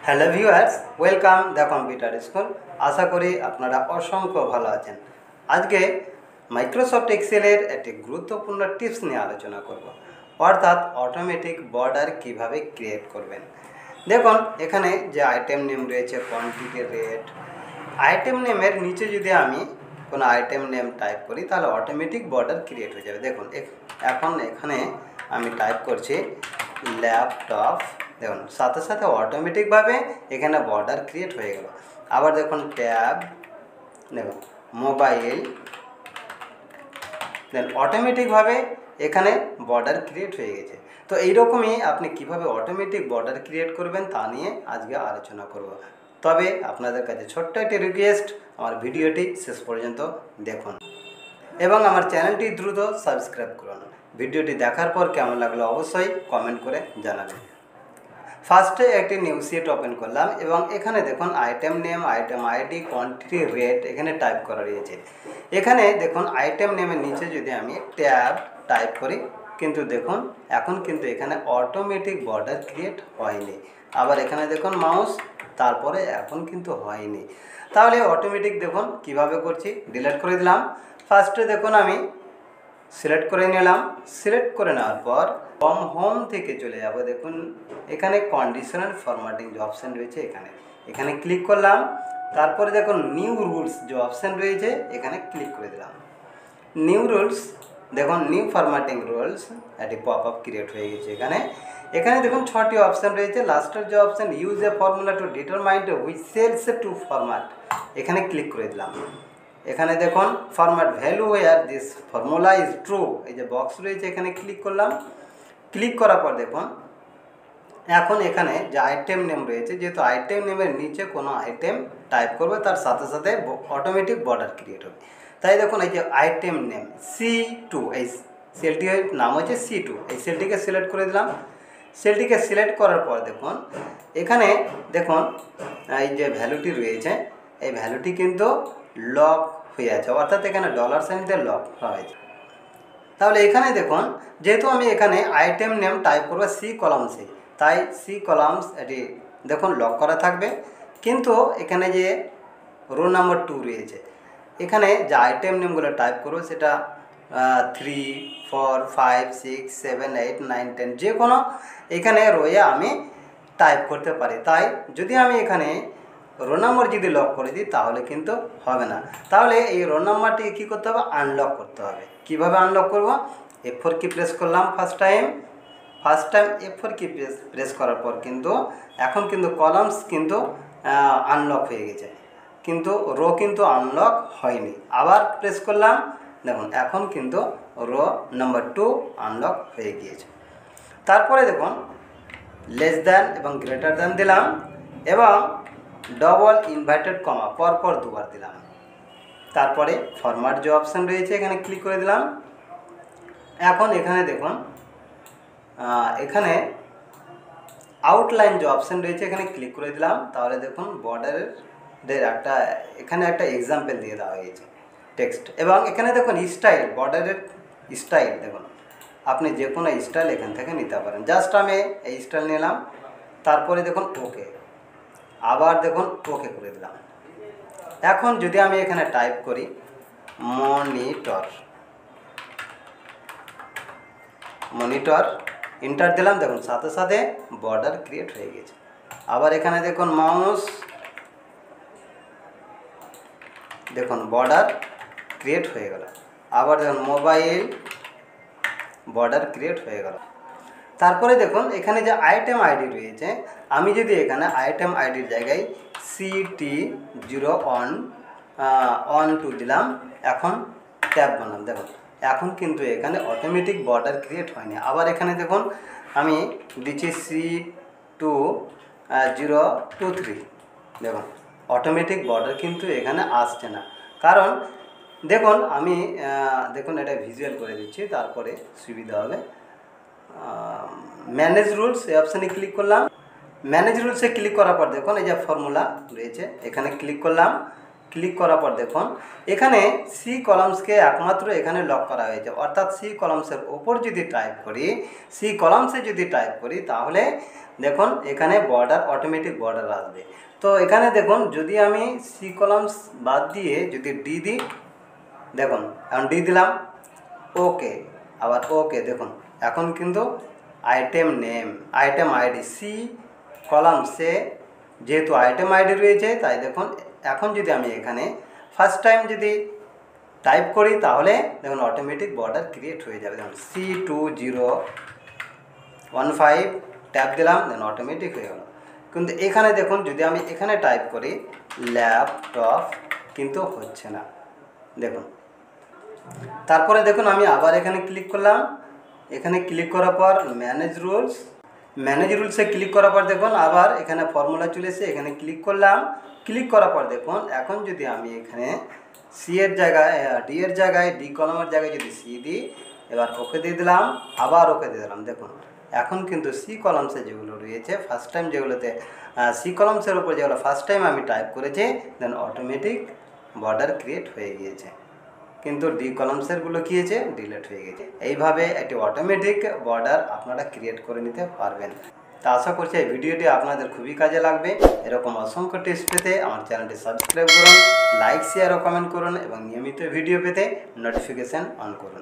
Hello viewers, welcome the computer school. আশা করি আপনারা অসংখ্য ভালো আছেন। আজকে মাইক্রোসফট এক্সেলের একটি গুরুত্বপূর্ণ টিপস নিয়ে আলোচনা করব, অর্থাৎ অটোমেটিক বর্ডার কিভাবে ক্রিয়েট করবেন। দেখুন, এখানে যে আইটেম নেম রয়েছে, কোয়ান্টিটি, রেট, আইটেম নেমের নিচে যদি আমি কোনো আইটেম নেম টাইপ করি তাহলে অটোমেটিক বর্ডার ক্রিয়েট হয়ে যাবে। দেখুন, এখন এখানে আমি টাইপ করছি ল্যাপটপ। দেখুন, সাথে সাথে অটোমেটিকভাবে এখানে বর্ডার ক্রিয়েট হয়ে গেল। আবার দেখুন ট্যাব, দেখুন মোবাইল, দেন অটোমেটিকভাবে এখানে বর্ডার ক্রিয়েট হয়ে গেছে। তো এইরকমই আপনি কিভাবে অটোমেটিক বর্ডার ক্রিয়েট করবেন তা নিয়ে আজকে আলোচনা করব। তবে আপনাদের কাছে ছোট্ট একটি রিকোয়েস্ট, আমার ভিডিওটি শেষ পর্যন্ত দেখুন এবং আমার চ্যানেলটি দ্রুত সাবস্ক্রাইব করুন। ভিডিওটি দেখার পর কেমন লাগলো অবশ্যই কমেন্ট করে জানাবেন। ফার্স্টে একটি নিউ শিট ওপেন করলাম এবং এখানে দেখুন item name, item ID, quantity, rate এখানে টাইপ করা রয়েছে। এখানে দেখুন আইটেম নেমের নিচে যদি আমি ট্যাব টাইপ করি, কিন্তু দেখুন এখন কিন্তু এখানে অটোমেটিক বর্ডার ক্রিয়েট হয়নি। আবার এখানে দেখুন মাউস, তারপরে এখন কিন্তু হয়নি। তাহলে অটোমেটিক দেখুন কিভাবে করছি, ডিলিট করে দিলাম। ফার্স্টে দেখুন আমি সিলেক্ট করে নিলাম। সিলেক্ট করে নেওয়ার পর ফ্রম হোম থেকে চলে যাব। দেখুন এখানে কন্ডিশনাল ফরম্যাটিং যে অপশান রয়েছে এখানে ক্লিক করলাম। তারপরে দেখুন নিউ রুলস যে অপশান রয়েছে এখানে ক্লিক করে দিলাম। নিউ রুলস, দেখুন নিউ ফরম্যাটিং রুলস একটি পপ আপ ক্রিয়েট হয়ে গেছে। এখানে দেখুন 6টি অপশান রয়েছে। লাস্টের যে option use a formula to determine which cells to format, এখানে ক্লিক করে দিলাম। এখানে দেখুন format values where this formula is true, এই যে বক্স রয়েছে এখানে ক্লিক করলাম। ক্লিক করার পর দেখুন এখন এখানে যে আইটেম নেম রয়েছে, যেহেতু আইটেম নেমের নিচে কোনো আইটেম টাইপ করবে তার সাথে সাথে অটোমেটিক বর্ডার ক্রিয়েট হবে। তাই দেখুন এই যে আইটেম নেম C2, এই সেলটির নাম হচ্ছে C2, এই সেলটিকে সিলেক্ট করে দিলাম। সেলটিকে সিলেক্ট করার পর দেখুন এখানে দেখুন এই যে ভ্যালুটি রয়েছে এই ভ্যালুটি কিন্তু লক হয়ে আছে, অর্থাৎ এখানে ডলার সাইন দিয়ে লক হয়েছে। তাহলে এখানে দেখুন যেহেতু আমি এখানে আইটেম নেম টাইপ করবো সি কলামসে, তাই সি কলামস এটি দেখুন লক করা থাকবে। কিন্তু এখানে যে রো নাম্বার 2 রয়েছে, এখানে যে আইটেম নেমগুলো টাইপ করবো সেটা 3, 4, 5, 6, 7, 8, 9, 10 যে কোনো এখানে রোয়ে আমি টাইপ করতে পারি। তাই যদি আমি এখানে রো নাম্বার যদি লক করে দিই তাহলে কিন্তু হবে না। তাহলে এই রো নাম্বারটি কী করতে হবে, আনলক করতে হবে। কিভাবে আনলক করব, F4 কি প্রেস করলাম ফার্স্ট টাইম F4 কি প্রেস করার পর কিন্তু এখন কিন্তু কলামস কিন্তু আনলক হয়ে গেছে, কিন্তু রো কিন্তু আনলক হয়নি। আবার প্রেস করলাম, দেখুন এখন কিন্তু রো নাম্বার 2 আনলক হয়ে গিয়েছে। তারপরে দেখুন লেস দ্যান এবং গ্রেটার দ্যান দিলাম এবং ডবল ইনভার্টেড কমা পরপর দুবার দিলাম। তারপরে ফরম্যাট যে অপশান রয়েছে এখানে ক্লিক করে দিলাম। এখন এখানে দেখুন এখানে আউটলাইন যে অপশান রয়েছে এখানে ক্লিক করে দিলাম। তাহলে দেখুন বর্ডারের এখানে একটা এক্সাম্পল দিয়ে দেওয়া হয়েছে টেক্সট, এবং এখানে দেখুন স্টাইল, বর্ডারের স্টাইল দেখুন আপনি যে কোনো স্টাইল এখান থেকে নিতে পারেন। জাস্ট আমি এই স্টাইল নিলাম, তারপরে দেখুন ওকে, আবার দেখুন ওকে করে দিলাম। এখন যদি আমি এখানে টাইপ করি মনিটর, এন্টার দিলাম, দেখুন সাথে সাথে বর্ডার ক্রিয়েট হয়ে গেছে। আবার এখানে দেখুন মাউস, দেখুন বর্ডার ক্রিয়েট হয়ে গেল। আবার দেখুন মোবাইল, বর্ডার ক্রিয়েট হয়ে গেল। তারপরে দেখুন এখানে যে আইটেম আইডি রয়েছে, আমি যদি এখানে আইটেম আইডির জায়গায় CT0112 দিলাম, এখন ট্যাব বানাম, দেখুন এখন কিন্তু এখানে অটোমেটিক বর্ডার ক্রিয়েট হয়নি। আবার এখানে দেখুন আমি দিচ্ছি C2023, দেখুন অটোমেটিক বর্ডার কিন্তু এখানে আসছে না। কারণ দেখুন আমি দেখুন এটা ভিজুয়াল করে দিচ্ছি, তারপরে সুবিধা হবে। ম্যানেজ রুলস এই অপশানে ক্লিক করলাম। ম্যানেজ রুলসে ক্লিক করার পর দেখুন এই যে ফর্মুলা রয়েছে এখানে ক্লিক করলাম। ক্লিক করার পর দেখুন এখানে সি কলামসকে একমাত্র এখানে লক করা হয়েছে, অর্থাৎ সি কলামসের ওপর যদি টাইপ করি, সি কলামসে যদি টাইপ করি তাহলে দেখুন এখানে বর্ডার অটোমেটিক বর্ডার আসবে। তো এখানে দেখুন যদি আমি সি কলামস বাদ দিয়ে যদি ডি দিই, দেখুন এখন ডি দিলাম, ওকে, আবার ওকে, দেখুন এখন কিন্তু item name, item ID, C কলামসে যেহেতু আইটেম আইডি রয়েছে তাই দেখুন এখন যদি আমি এখানে ফার্স্ট টাইম যদি টাইপ করি তাহলে দেখুন অটোমেটিক বর্ডার ক্রিয়েট হয়ে যাবে। দেখুন C2015 ট্যাপ দিলাম, দেন অটোমেটিক হয়ে গেল। কিন্তু এখানে দেখুন যদি আমি এখানে টাইপ করি ল্যাপটপ, কিন্তু হচ্ছে না, দেখুন। তারপরে দেখুন আমি আবার এখানে ক্লিক করলাম, এখানে ক্লিক করার পর ম্যানেজ রুলসে ক্লিক করার পর দেখুন আবার এখানে ফর্মুলা চলে এসে এখানে ক্লিক করলাম। ক্লিক করার পর দেখুন এখন যদি আমি এখানে সি এর জায়গায় ডি এর জায়গায়, ডি কলামের জায়গায় যদি সি দিই, এবার ওকে দিয়ে দিলাম, আবার ওকে দিয়ে দিলাম, দেখুন এখন কিন্তু সি কলামসে যেগুলো রয়েছে ফার্স্ট টাইম, যেগুলোতে সি কলামসের উপর যেগুলো ফার্স্ট টাইম আমি টাইপ করেছি, দেন অটোমেটিক বর্ডার ক্রিয়েট হয়ে গিয়েছে, কিন্তু ডি কলামসেরগুলো কী হয়েছে, ডিলিট হয়ে গেছে। এইভাবে একটি অটোমেটিক বর্ডার আপনারা ক্রিয়েট করে নিতে পারবেন। তা আশা করছি এই ভিডিওটি আপনাদের খুবই কাজে লাগবে। এরকম অসংখ্য টিপস পেতে আমার চ্যানেলটি সাবস্ক্রাইব করুন, লাইক শেয়ার ও কমেন্ট করুন এবং নিয়মিত ভিডিও পেতে নোটিফিকেশান অন করুন।